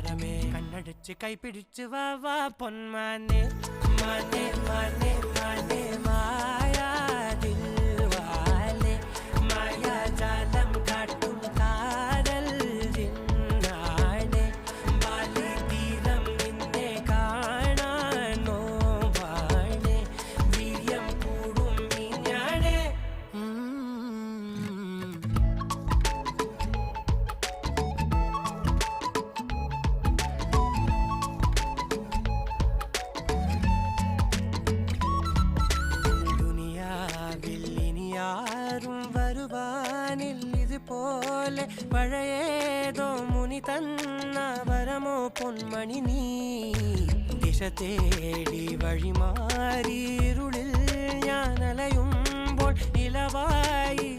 താരമേ കണ്ണടച്ച് കൈപിടിച്ച് വാ വാ പൊന്മാനെ മാനെ മാനെ മാനെ മായാതിൽ വാലെ മായാജാലം കാട്ടും കാതൽ ജിന്നാനെ ബാലി തീരം നിന്നെ കാണാനോ വാണെ വീര്യം കൂടും മിഞ്ഞാണെ ും വരുവാനിൽ ഇതുപോലെ പഴയേതോ മുനി തന്ന വരമോ പൊന്മണി നീ ദിശ തേടി വഴിമാറിയിരുളിൽ ഞാൻ അലയുമ്പോൾ ഇലവായി